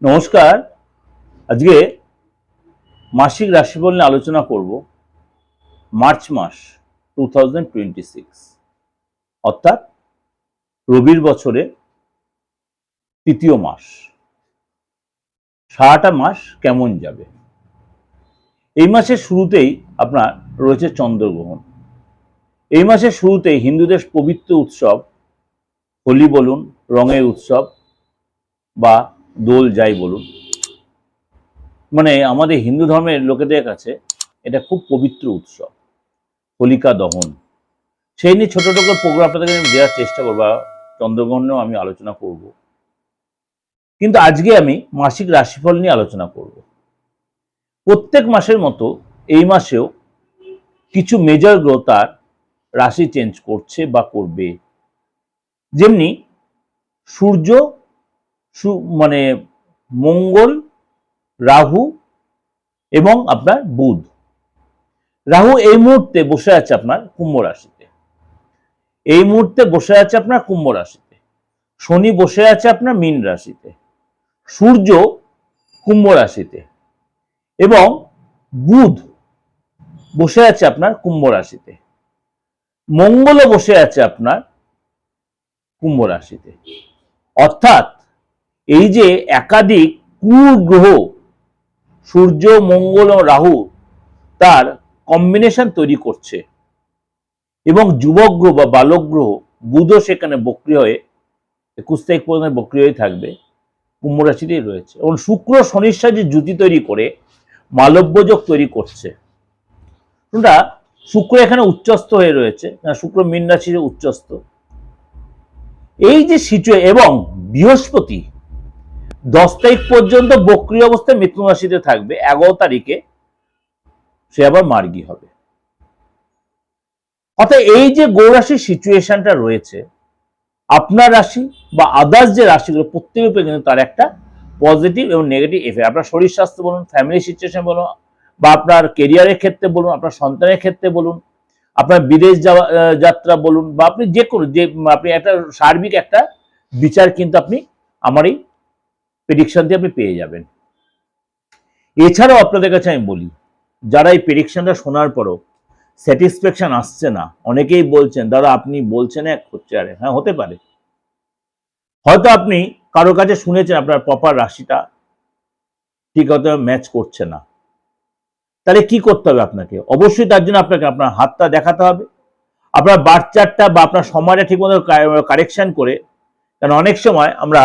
নমস্কার। আজকে মাসিক রাশিফল নিয়ে আলোচনা করব মার্চ মাস 2026, অর্থাৎ রবির বছরে তৃতীয় মাস। সারাটা মাস কেমন যাবে? এই মাসের শুরুতেই আপনার রয়েছে চন্দ্রগ্রহণ। এই মাসের শুরুতেই হিন্দুদের পবিত্র উৎসব হোলি বলুন, রঙের উৎসব বা দোল যাই বলুন, মানে আমাদের হিন্দু ধর্মের লোকেদের কাছে এটা খুব পবিত্র উৎসব, হোলিকা দহন। সেই নিয়ে ছোট ছোট প্রোগ্রাম আপনাদের আমি দেওয়ার চেষ্টা করবো, চন্দ্রগ্রহণেও আমি আলোচনা করব। কিন্তু আজকে আমি মাসিক রাশিফল নিয়ে আলোচনা করব। প্রত্যেক মাসের মতো এই মাসেও কিছু মেজর গ্রহ তার রাশি চেঞ্জ করছে বা করবে। যেমনি সূর্য, মানে মঙ্গল, রাহু এবং আপনার বুধ। রাহু এই মুহূর্তে বসে আছে আপনার কুম্ভ রাশিতে, এই মুহূর্তে বসে আছে আপনার কুম্ভ রাশিতে। শনি বসে আছে আপনার মীন রাশিতে, সূর্য কুম্ভ রাশিতে এবং বুধ বসে আছে আপনার কুম্ভ রাশিতে। মঙ্গলও বসে আছে আপনার কুম্ভ রাশিতে। অর্থাৎ এই যে একাধিক কুগ্রহ সূর্য, মঙ্গল ও রাহু তার কম্বিনেশন তৈরি করছে এবং যুবক গ্রহ বা বালক গ্রহ বুধও সেখানে বক্রী হয়ে 21 তারিখ পর্যন্ত বক্রী হয়ে থাকবে, কুম্ভ রাশিতেই রয়েছে। এবং শুক্র শনির সাথে জুতি তৈরি করে মালব্য যোগ তৈরি করছে। শুক্র এখানে উচ্চস্থ হয়ে রয়েছে, শুক্র মীন রাশিতে উচ্চস্থ। এই যে এবং বৃহস্পতি 10 তারিখ পর্যন্ত বক্রী অবস্থায় মিথুন রাশিতে থাকবে, 11 তারিখে সে আবার মার্গী হবে। অর্থাৎ এই যে গৌরাশির সিচুয়েশনটা রয়েছে, আপনার রাশি বা আদার্স যে রাশিগুলো প্রত্যেকের উপরে কিন্তু তার একটা পজিটিভ এবং নেগেটিভ এফেক্ট। আপনার শরীর স্বাস্থ্য বলুন, ফ্যামিলি সিচুয়েশন বলুন, বা আপনার কেরিয়ারের ক্ষেত্রে বলুন, আপনার সন্তানের ক্ষেত্রে বলুন, আপনার বিদেশ যাত্রা বলুন, বা আপনি যে কোনো আপনি একটা সার্বিক একটা বিচার কিন্তু আপনি আমার এই প্রেডিকশন দিয়ে আপনি পেয়ে যাবেন। এছাড়াও আপনাদের কাছে আমি বলি, যারা এই প্রেডিকশনটা শোনার পরও স্যাটিসফ্যাকশন আসছে না, অনেকেই বলছেন দাদা আপনি বলছেন এক হচ্ছে আরে। হ্যাঁ, হতে পারে। হয়তো আপনি কারো কাছে শুনেছেন আপনার প্রপার রাশিটা ঠিক হয়তো ম্যাচ করছে না। তাহলে কি করতে হবে আপনাকে? অবশ্যই তার জন্য আপনাকে আপনার হাতটা দেখাতে হবে, আপনার বার্থ চার্টটা বা আপনার সময়টা ঠিকমতো কারেকশন করে। কারণ অনেক সময় আমরা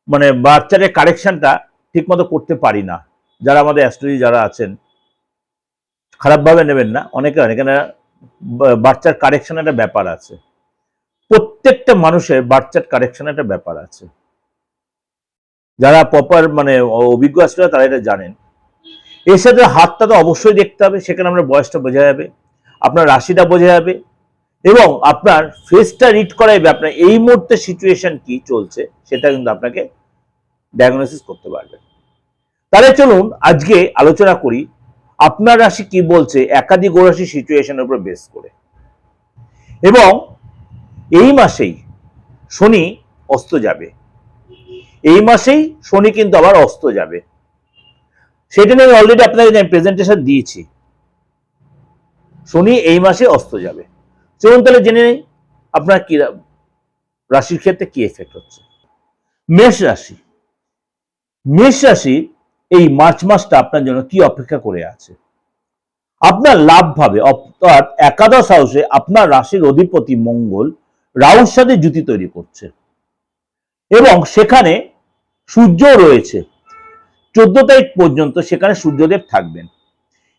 মানে বার্থ চার্টের কারেকশনটা ঠিকমতো করতে পারি না। যারা আমাদের অ্যাস্ট্রোলজি যারা আছেন, খারাপভাবে নেবেন না, অনেকে এখানে বার্থ চার্ট কারেকশন একটা ব্যাপার আছে। প্রত্যেকটা মানুষের বার্থ চার্ট কারেকশন একটা ব্যাপার আছে। যারা প্রপার মানে অভিজ্ঞ অ্যাস্ট্রোলজার তারা এটা জানেন। এর সাথে হাতটা তো অবশ্যই দেখতে হবে, সেখানে আমরা বয়সটা বোঝা যাবে, আপনার রাশিটা বোঝা যাবে এবং আপনার ফেসটা রিড করা যাবে আপনার এই মুহূর্তে সিচুয়েশন কি চলছে সেটা কিন্তু আপনাকে ডায়াগনোসিস করতে পারবে। তাহলে চলুন আজকে আলোচনা করি আপনার রাশি কি বলছে একাধিক গ্রহরাশি সিচুয়েশনের উপর বেস করে। এবং এই মাসেই শনি অস্ত যাবে, এই মাসেই শনি কিন্তু আবার অস্ত যাবে। সেটা নিয়ে অলরেডি আপনাকে প্রেজেন্টেশন দিয়েছি। শনি এই মাসে অস্ত যাবে। চলুন তাহলে জেনে নেই আপনার কি রাশির ক্ষেত্রে কি এফেক্ট হচ্ছে। মেষ রাশি। মেষ রাশি এই মার্চ মাসটা আপনার জন্য কি অপেক্ষা করে আছে? আপনার লাভ ভাবে অর্থাৎ একাদশ হাউসে আপনার রাশির অধিপতি মঙ্গল রাহুর সাথে জুতি তৈরি করছে এবং সেখানে সূর্য রয়েছে। 14 তারিখ পর্যন্ত সেখানে সূর্যদেব থাকবেন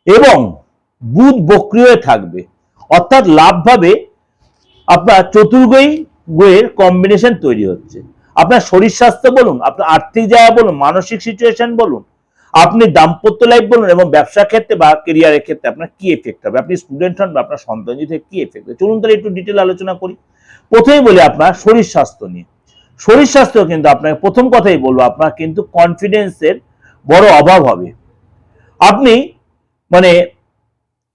এবং বুধ বক্রী হয়ে থাকবে। অর্থাৎ লাভ ভাবে আপনার চতুর্গ্রহী গ্রহের কম্বিনেশন তৈরি হচ্ছে। আপনার শরীর স্বাস্থ্য বলুন, আপনার আর্থিক জায়গা বলুন, মানসিক সিচুয়েশন বলুন, আপনি দাম্পত্য লাইফ বলুন এবং ব্যবসা ক্ষেত্রে বা কেরিয়ারের ক্ষেত্রে আপনার কি এফেক্ট হবে, আপনি স্টুডেন্ট হন বা আপনার সন্তান যদি কি এফেক্ট হবে। চলুন তাহলে একটু ডিটেল আলোচনা করি। প্রথমেই বলি আপনার শরীর স্বাস্থ্য নিয়ে। শরীর স্বাস্থ্য কিন্তু আপনাকে প্রথম কথাই বলবো, আপনার কিন্তু কনফিডেন্সের বড় অভাব হবে। আপনি মানে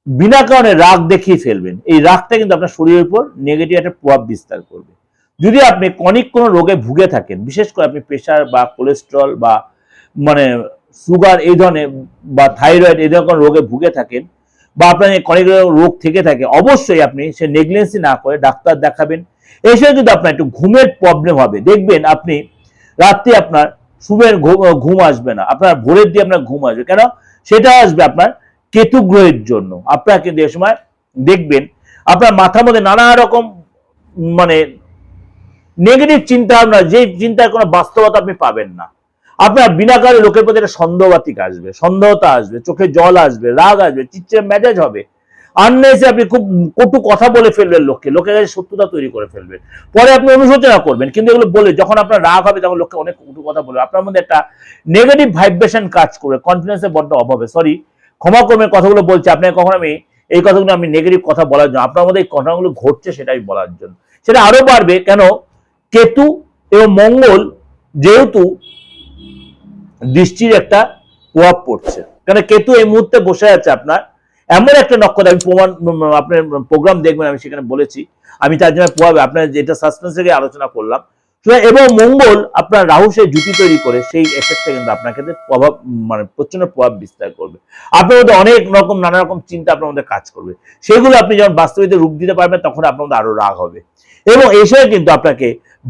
বিনা কারণে রাগ দেখিয়ে ফেলবেন, এই রাগটা কিন্তু আপনার শরীরের উপর নেগেটিভ একটা প্রভাব বিস্তার করবে। যদি আপনি ক্রনিক কোনো রোগে ভুগে থাকেন, বিশেষ করে আপনি প্রেশার বা কোলেস্ট্রল বা মানে সুগার এই ধরনের বা থাইরয়েড এই ধরনের রোগে ভুগে থাকেন বা আপনার অনেক রোগ থেকে থাকে, অবশ্যই আপনি সে নেগলেন্সি না করে ডাক্তার দেখাবেন। এসে যদি আপনার একটু ঘুমের প্রবলেম হবে, দেখবেন আপনি রাত্রে আপনার শুভের ঘুম আসবে না, আপনার ভোরের দিয়ে আপনার ঘুম আসবে। কেন? সেটা আসবে আপনার কেতু গ্রহের জন্য। আপনার কিন্তু এ সময় দেখবেন আপনার মাথার মধ্যে নানা রকম মানে নেগেটিভ চিন্তা ভাবনা, যে চিন্তার কোনো বাস্তবতা আপনি পাবেন না। আপনার বিনা কারণে লোকের প্রতি একটা সন্দেহবাতিক আসবে, সন্দেহতা আসবে, চোখে জল আসবে, রাগ আসবে, চিৎচির মেজাজ হবে, আননেসে আপনি খুব কটু কথা বলে ফেলবেন, লোকের কাছে শত্রুতা তৈরি করে ফেলবেন, পরে আপনি অনুশোচনা করবেন। কিন্তু এগুলো বলে যখন আপনার রাগ হবে তখন লোককে অনেক কটু কথা বলবে, আপনার মধ্যে একটা নেগেটিভ ভাইব্রেশন কাজ করবে, কনফিডেন্সের বড্ড অভাবে। সরি, ক্ষমা করবে কথাগুলো বলছি আপনাকে, কখন আমি এই কথাগুলো আমি নেগেটিভ কথা বলার জন্য, আপনার মধ্যে এই ঘটনাগুলো ঘটছে সেটাই বলার জন্য। সেটা আরো বাড়বে। কেন? কেতু এবং মঙ্গল যেহেতু দৃষ্টির একটা প্রভাব পড়ছে, কারণ কেতু এই মুহূর্তে বসে আছে আপনার এমন একটা নক্ষত্র, আমি প্রমাণ আপনার প্রোগ্রাম দেখবেন আমি সেখানে বলেছি, আমি তার জন্য প্রভাব আপনার যেটা সাসপেন্স থেকে আলোচনা করলাম। এবং মঙ্গল আপনার রাহু সে জুতি তৈরি করে, সেই এফেক্টটা কিন্তু আপনার ক্ষেত্রে প্রভাব মানে প্রচন্ড প্রভাব বিস্তার করবে। আপনার মধ্যে অনেক রকম নানা রকম চিন্তা আপনার মধ্যে কাজ করবে, সেগুলো আপনি যখন বাস্তবিতে রূপ দিতে পারবেন তখন আপনার মধ্যে আরো রাগ হবে। এবং এসে কিন্তু আপনাকে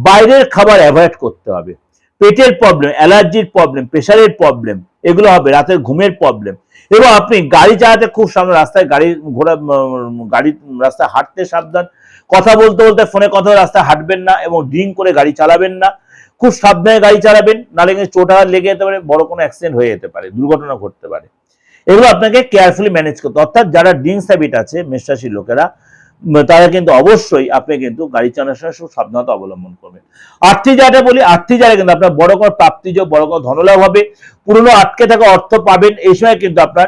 বাইরের খাবার অ্যাভয়েড করতে হবে। পেটের প্রবলেম, অ্যালার্জির প্রবলেম, প্রেশারের প্রবলেম এগুলো হবে, রাতের ঘুমের প্রবলেম। এবং আপনি গাড়ি চালাতে খুব সামনে, রাস্তায় গাড়ি রাস্তায় হাঁটতে সাবধান, কথা বলতে বলতে ফোনে কথা রাস্তায় হাঁটবেন না, এবং ড্রিঙ্ক করে গাড়ি চালাবেন না, খুব সাবধানে গাড়ি চালাবেন, নাহলে কিন্তু চোট আঘাত লেগে যেতে পারে, বড় কোনো অ্যাক্সিডেন্ট হয়ে যেতে পারে, দুর্ঘটনা ঘটতে পারে। এগুলো আপনাকে কেয়ারফুলি ম্যানেজ করতে। অর্থাৎ যারা ড্রিঙ্কস হ্যাবিট আছে, মেষ রাশির লোকেরা, তারা কিন্তু অবশ্যই আপনি কিন্তু গাড়ি চালানোর সময় খুব সাবধানতা অবলম্বন করবেন। আর্থিক জায়গাটা বলি, আর্থিক জায়গায় কিন্তু আপনার বড় কোনো প্রাপ্তিযোগ, বড় কোনো ধনলাভ হবে, পুরনো আটকে থাকা অর্থ পাবেন। এই সময় কিন্তু আপনার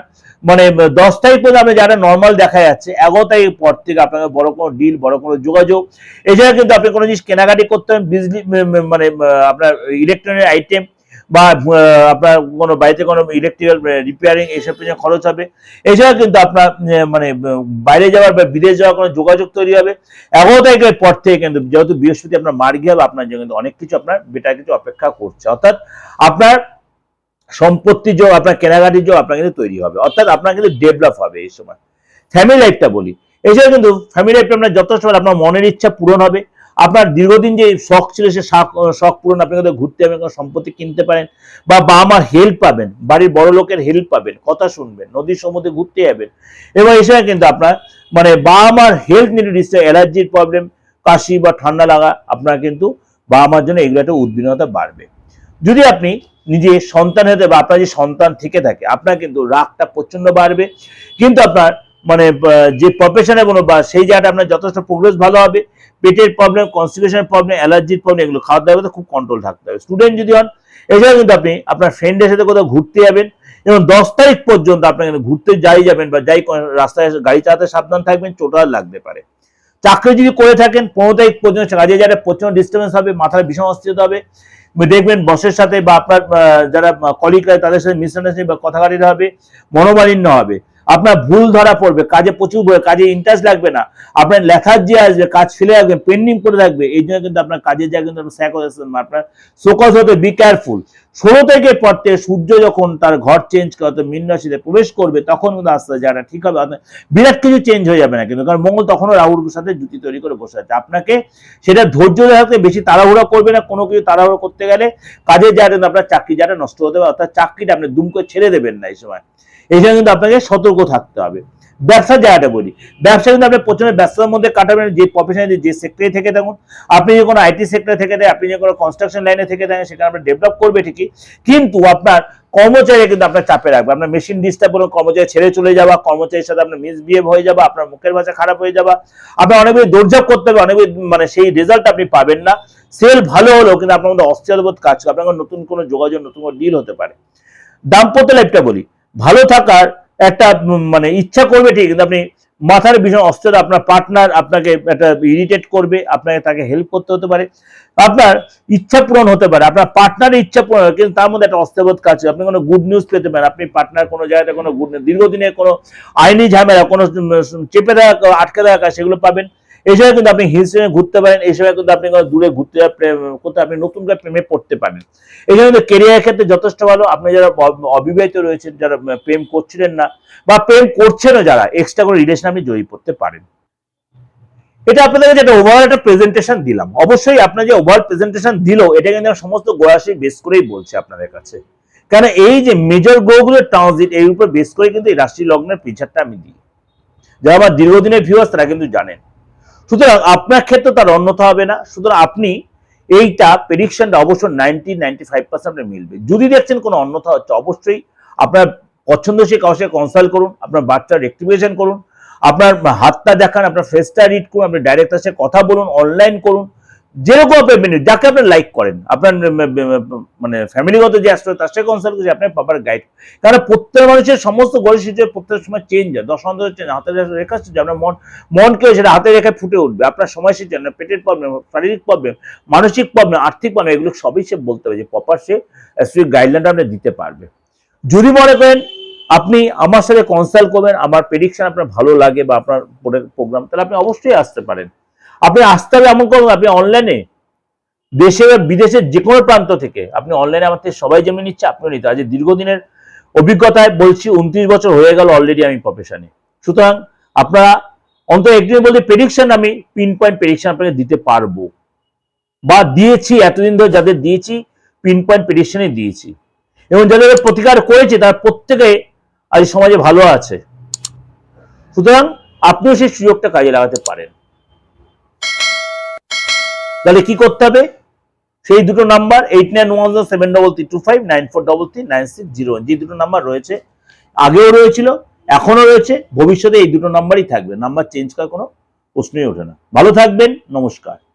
মানে 10 তারিখ পর্যন্ত আপনি যারা নর্মাল দেখা যাচ্ছে, 11 তারিখ পর থেকে আপনাকে বড় কোনো ডিল, বড় কোনো যোগাযোগ, এছাড়া কিন্তু আপনি কোনো জিনিস কেনাকাটি করতে হবে, বিজলি মানে আপনার ইলেকট্রনিক আইটেম বা আপনার কোনো বাড়িতে কোনো ইলেকট্রিক্যাল রিপেয়ারিং এইসব পিছনে খরচ হবে। এছাড়া কিন্তু আপনার মানে বাইরে যাওয়ার বা বিদেশ যাওয়ার কোনো যোগাযোগ তৈরি হবে। 11 তারিখের পর থেকে কিন্তু যেহেতু বৃহস্পতি আপনার মার্গী হবে, আপনার জন্য কিন্তু অনেক কিছু আপনার বেটার কিছু অপেক্ষা করছে। অর্থাৎ আপনার সম্পত্তির যোগ, আপনার কেনাকাটির যোগ আপনার কিন্তু তৈরি হবে, অর্থাৎ আপনার কিন্তু ডেভেলপ হবে এই সময়। ফ্যামিলি লাইফটা বলি, এছাড়া কিন্তু ফ্যামিলি লাইফটা আপনার যথেষ্ট আপনার মনের ইচ্ছা পূরণ হবে। আপনার দীর্ঘদিন যে শখ ছিল সে শখ পূরণ, আপনি কিন্তু ঘুরতে যাবেন, কোনো সম্পত্তি কিনতে পারেন, বা বাবা মার হেল্প পাবেন, বাড়ির বড় লোকের হেল্প পাবেন, কথা শুনবেন, নদীর সমুদ্রে ঘুরতে যাবেন। এবং এছাড়া কিন্তু আপনার মানে বাবা মার হেলথ নিয়ে অ্যালার্জির প্রবলেম, কাশি বা ঠান্ডা লাগা, আপনার কিন্তু বাবা মার জন্য এগুলো একটা উদ্বিগ্নতা বাড়বে। যদি আপনি নিজে সন্তান হতে বা আপনার যে সন্তান থেকে থাকে, আপনার কিন্তু রাগটা প্রচন্ড বাড়বে। কিন্তু আপনার মানে যে প্রফেশনে কোনো বা সেই জায়গাটা আপনার যথেষ্ট প্রোগ্রেস ভালো হবে। পেটের প্রবলেম, কনস্টিপেশনের প্রবলেম, অ্যালার্জির প্রবলেম, এগুলো খাওয়া দাওয়াতে খুব কন্ট্রোল থাকতে হবে। স্টুডেন্ট যদি হন, এছাড়া কিন্তু আপনি আপনার ফ্রেন্ডের সাথে কোথাও ঘুরতে যাবেন, এবং 10 তারিখ পর্যন্ত আপনার কিন্তু ঘুরতে যাবেন বা রাস্তায় গাড়ি চালাতে সাবধান থাকবেন, চোট লাগতে পারে। চাকরি যদি করে থাকেন, 15 তারিখ পর্যন্ত কাজে যারা প্রচন্ড ডিস্টার্বেন্স হবে, মাথার ভীষণ অস্থিরতা হবে, দেখবেন বসের সাথে বা আপনার যারা কলিগরা তাদের সাথে মিসআন্ডারস্ট্যান্ডিং বা কথাকাটিতে হবে, মনোমালিন্য হবে, আপনার ভুল ধরা পড়বে, কাজে প্রচুর কাজে ইন্টারেস্ট লাগবে না, আপনার লেথার্জি আসবে, কাজ ফেলে রাখবেন, পেন্ডিং করে রাখবে। এই জন্য কিন্তু আপনার কাজের জায়গা কিন্তু আপনার ফোকাস হতে, বি কেয়ারফুল। 16 তারিখের পর থেকে সূর্য যখন তার ঘর চেঞ্জ করে মীন রাশিতে প্রবেশ করবে, তখন কিন্তু আস্তে আস্তে জায়গাটা ঠিক হবে। বিরাট কিছু চেঞ্জ হয়ে যাবে না কিন্তু, কারণ মঙ্গল তখনও রাহুর সাথে জুতি তৈরি করে বসে আছে। আপনাকে সেটা ধৈর্য রাখতে, বেশি তাড়াহুড়া করবে না। কোনো কিছু তাড়াহুড়ো করতে গেলে কাজের জায়গাটা আপনার চাকরি জায়গাটা নষ্ট হতে পারে, অর্থাৎ চাকরিটা আপনি দুম করে ছেড়ে দেবেন না এই সময়। এই জন্য কিন্তু আপনাকে সতর্ক থাকতে হবে। ব্যবসার জায়গাটা বলি, ব্যবসা কিন্তু আপনি প্রচন্ড ব্যস্ততার মধ্যে কাটাবেন, যে প্রফেশনে যে সেক্টরে থেকে থাকুন। আপনি যে কোনো আইটি সেক্টরে থেকে থাকেন, আপনি যে কোনো কনস্ট্রাকশন লাইনে থেকে থাকেন, সেখানে আপনার ডেভেলপ করবে ঠিকই, কিন্তু আপনার কর্মচারী কিন্তু আপনার চাপে রাখবে। আপনার মেশিন ডিস্টার্ব হলো, কর্মচারী ছেড়ে চলে যাওয়া, কর্মচারীর সাথে আপনার মিসবিহেভ হয়ে যাওয়া, আপনার মুখের ভাষা খারাপ হয়ে যাওয়া, আপনার অনেকগুলো দৌড়ঝাঁপ করতে হবে, অনেকগুলো মানে সেই রেজাল্ট আপনি পাবেন না। সেল ভালো হলেও কিন্তু আপনার মধ্যে অস্থিরবোধ কাজ করে, আপনার নতুন কোনো যোগাযোগ, নতুন কোনো ডিল হতে পারে। দাম্পত্য লাইফটা বলি, ভালো থাকার একটা মানে ইচ্ছা করবে ঠিক, কিন্তু আপনি মাথার ভীষণ অস্থিরতা, আপনার পার্টনার আপনাকে একটা ইরিটেট করবে, আপনাকে তাকে হেল্প করতে হতে পারে, আপনার ইচ্ছা পূরণ হতে পারে, আপনার পার্টনারের ইচ্ছা পূরণ, কিন্তু তার মধ্যে একটা অস্থিরবোধ কাজ, আপনি কোনো গুড নিউজ পেতে পারেন, আপনি পার্টনার কোনো জায়গাতে কোনো গুড নিউজ, দীর্ঘদিনের কোনো আইনি ঝামেলা, কোনো চেপে দেওয়া, আটকে দেওয়া কাজ, সেগুলো পাবেন। এই সময় কিন্তু আপনি হিল স্টেশনে ঘুরতে পারেন, এই সময় কিন্তু আপনি দূরে ঘুরতে কোথাও আপনি নতুন করে প্রেমে পড়তে পারেন। এই জন্য কিন্তু কেরিয়ারের ক্ষেত্রে যথেষ্ট ভালো। আপনি যারা অবিবাহিত রয়েছেন, যারা প্রেম করছিলেন না বা প্রেম করছেনও যারা, এক্সট্রা করে রিলেশন আপনি জড়িয়ে পড়তে পারেন। এটা আপনাদের কাছে একটা ওভারঅল একটা প্রেজেন্টেশন দিলাম। অবশ্যই আপনার যে ওভারঅল প্রেজেন্টেশন দিল, এটা কিন্তু সমস্ত গ্রহরাশি বেস করেই বলছে আপনাদের কাছে, কারণ এই যে মেজর গ্রহগুলোর ট্রানজিট এর উপর বেস করে কিন্তু এই রাশি লগ্নের ফিচারটা আমি দিই। যারা আমার দীর্ঘদিনের ভিউয়ার্স তারা কিন্তু জানেন। সুতরাং আপনার ক্ষেত্রে তার অন্যথা হবে না। সুতরাং আপনি এইটা প্রেডিকশনটা অবশ্যই 95% আপনি মিলবে। যদি দেখছেন কোনো অন্যথা হচ্ছে, অবশ্যই আপনার পছন্দসই কারোর সাথে কনসাল্ট করুন, আপনার বাচ্চার রেক্টিফিকেশন করুন, আপনার হাতটা দেখান, আপনার ফেসটা রিড করুন, আপনি ডাইরেক্ট তার সাথে কথা বলুন, অনলাইন করুন, যেরকম আপনি যাকে আপনি লাইক করেন, আপনার মানে ফ্যামিলিগত যে আসলে তার সাথে কনসাল্ট করছে, আপনার প্রপার গাইড। কারণ প্রত্যেক মানুষের সমস্ত গড়ে সিচুয়েশন প্রত্যেক সময় চেঞ্জ হয়, দশান্তর চেঞ্জ, হাতের রেখা আপনার মনকেও সেটা হাতের রেখায় ফুটে উঠবে। আপনার সময় সিচুয়েশন, পেটের প্রবলেম, শারীরিক প্রবলেম, মানসিক প্রবলেম, আর্থিক প্রবলেম, এগুলো সবই সে বলতে হবে, যে প্রপার সে গাইডলাইনটা আপনি দিতে পারবে। যদি মনে করেন আপনি আমার সাথে কনসাল্ট করবেন, আমার প্রেডিকশন আপনার ভালো লাগে বা আপনার প্রোগ্রাম, তাহলে আপনি অবশ্যই আসতে পারেন। আপনি আসতে হবে এমন করুন, আপনি অনলাইনে দেশে বা বিদেশের যে কোনো প্রান্ত থেকে আপনি অনলাইনে আমার থেকে সবাই যেমন নিচ্ছে আপনিও নিতে। আজ দীর্ঘদিনের অভিজ্ঞতায় বলছি, 29 বছর হয়ে গেল অলরেডি আমি প্রফেশনে। সুতরাং আপনারা অন্তত একদিন বলতে প্রেডিকশন, আমি পিন পয়েন্ট প্রেডিকশন আপনাকে দিতে পারবো বা দিয়েছি, এতদিন ধরে যাদের দিয়েছি পিন পয়েন্ট প্রেডিকশনই দিয়েছি, এবং যাদের প্রতিকার করেছে তারা প্রত্যেকে আজ সমাজে ভালো আছে। সুতরাং আপনিও সেই সুযোগটা কাজে লাগাতে পারেন। তাহলে কি করতে হবে? সেই দুটো নাম্বার 8917332594339601, যে দুটো নাম্বার রয়েছে, আগেও রয়েছিল, এখনো রয়েছে, ভবিষ্যতে এই দুটো নাম্বারই থাকবে। নাম্বার চেঞ্জ করার কোনো প্রশ্নই ওঠে না। ভালো থাকবেন, নমস্কার।